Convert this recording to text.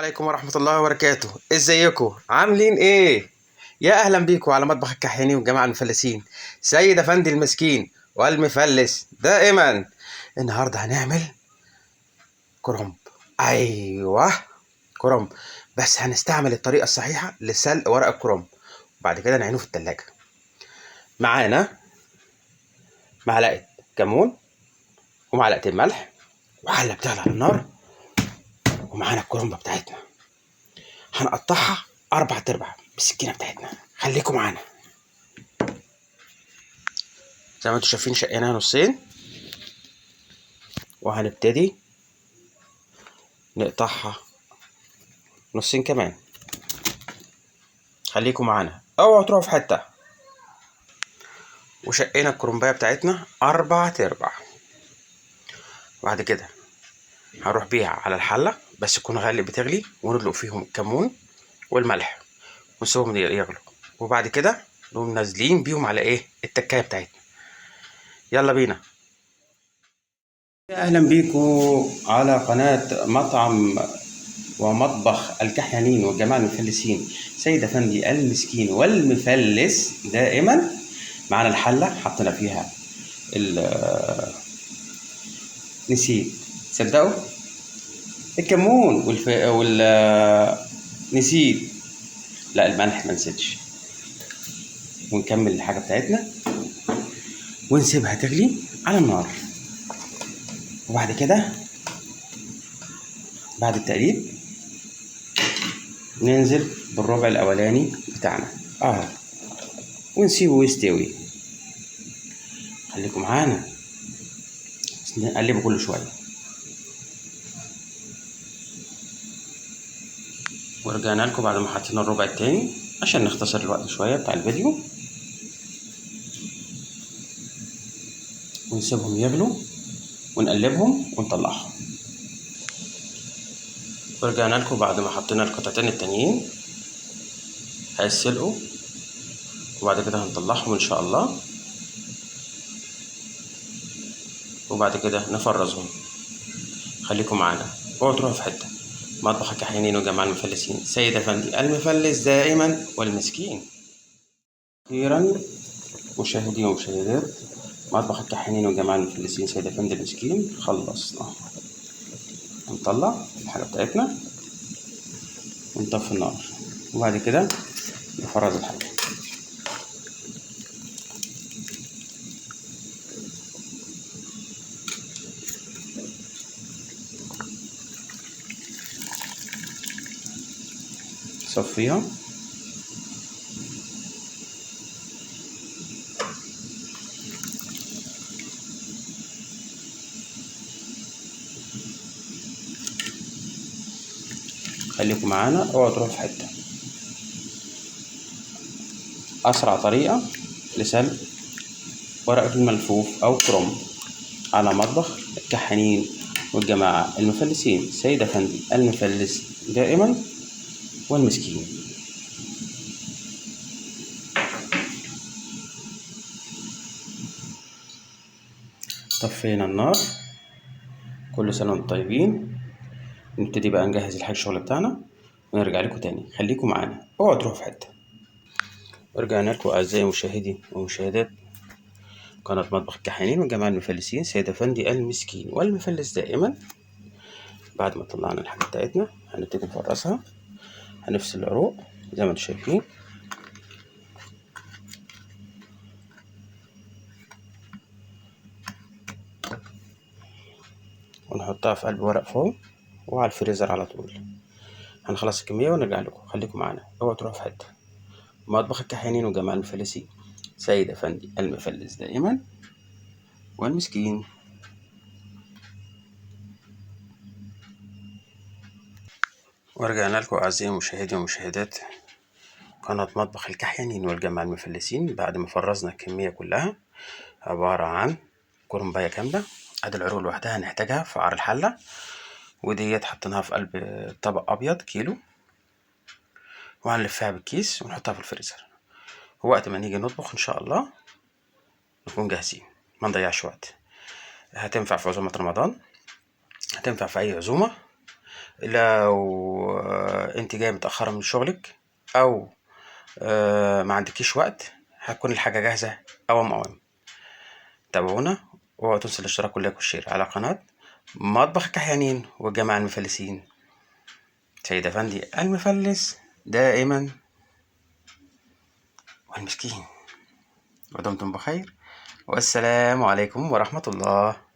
عليكم ورحمة الله وبركاته. ازيكم عاملين ايه؟ يا اهلا بيكم على مطبخ الكحياني والجماعة المفلسين، سيد افندي المسكين والمفلس دائما. النهاردة هنعمل كرنب. ايوه، كرنب، بس هنستعمل الطريقة الصحيحة لسلق ورق الكرنب، وبعد كده نعينه في التلاجة. معانا معلقة كمون ومعلقتين ملح وحلة بتغلي على النار، ومعانا الكرنبة بتاعتنا هنقطعها 4 بالسكينة بتاعتنا. خليكم معانا. زي ما انتم شايفين شقيناها نصين، وهنبتدي نقطعها نصين كمان. خليكم معانا، اوعوا تروحوا في حتة. وشقينا الكرنباية بتاعتنا 4. بعد كده هنروح بيها على الحلة، بس تكون غالية بتغلي، وندلق فيهم الكمون والملح ونسيبهم يغلوا، وبعد كده نقوم نازلين بيهم على ايه؟ التكاية بتاعتنا. يلا بينا. اهلا بيكم على قناة مطعم ومطبخ الكحيانين والجماعة المفلسين، سيد افندي المسكين والمفلس دائما. معانا الحلة حطينا فيها نسيت تصدقوا الكمون نسيت، لا الملح ما نسيتش. ونكمل الحاجة بتاعتنا ونسيبها تغلي على النار، وبعد كده بعد التقليب ننزل بالربع الاولاني بتاعنا ونسيبه يستوي. خليكم معانا، نقلبه كل شويه. ورجعنا لكم بعد ما حطينا الربع التاني عشان نختصر الوقت شويه بتاع الفيديو، ونسيبهم يغلوا ونقلبهم ونطلعهم. ورجعنا لكم بعد ما حطينا القطعتين التانيين هيتسلقوا، وبعد كده هنطلعهم ان شاء الله، وبعد كده نفرزهم. خليكم معانا، اوعوا تروحوا في حته. مطبخ الكحيانين وجماعة المفلسين، سيد افندي المفلس دائما والمسكين. اخيرا مشاهدي ومشاهدات مطبخ الكحيانين وجماعة المفلسين، سيد افندي المسكين، خلصنا. هنطلع الحاجه بتاعتنا ونطفي النار، وبعد كده نفرز الحاجه. صفيها خليكم معانا، اوعوا تروحوا في حته. اسرع طريقه لسلق ورقة الملفوف او كرنب على مطبخ الكحيانين والجماعة المفلسين، سيد افندي المفلس دائما والمسكين. طفينا النار، كل سنة وانتم طيبين. نبتدي بقى نجهز الشغل بتاعنا ونرجع لكم تاني. خليكم معانا، اوعوا تروحوا في حتة. ورجعنا لكم أعزائي المشاهدين ومشاهدات قناة مطبخ الكحيانين والجماعة المفلسين، سيد أفندي المسكين والمفلس دائما. بعد ما طلعنا الحاجة بتاعتنا هنبتدي نفرسها. هنفصل العروق زي ما انتم شايفين، ونحطها في قلب ورق فوم وعلى الفريزر على طول. هنخلص الكمية ونرجع لكم. خليكم معانا، اوعوا تروحوا في حتة. مطبخ الكحيانين وجماعة المفلسين، سيد أفندي المفلس دائما والمسكين. ورجعنا لكم أعزائي المشاهدين ومشاهدات قناة مطبخ الكحيانين والجماعة المفلسين. بعد ما فرزنا الكمية كلها، عبارة عن كرنباية كاملة. ادي العروق لوحدها هنحتاجها في قعر الحلة، وديت حطيناها في قلب طبق أبيض كيلو، وهنلفها بالكيس ونحطها في الفريزر. ووقت ما نيجي نطبخ إن شاء الله نكون جاهزين، ما نضيعش وقت. هتنفع في عزومة رمضان، هتنفع في أي عزومة. لو انت جايه متاخره من شغلك، او ما عندكيش وقت، هتكون الحاجه جاهزه اوام اوام. تابعونا، واوعوا تنسوا الاشتراك واللايك والشير على قناه مطبخ الكحيانين والجماعه المفلسين. سيد افندي المفلس دائما والمسكين. ودمتم بخير، والسلام عليكم ورحمه الله.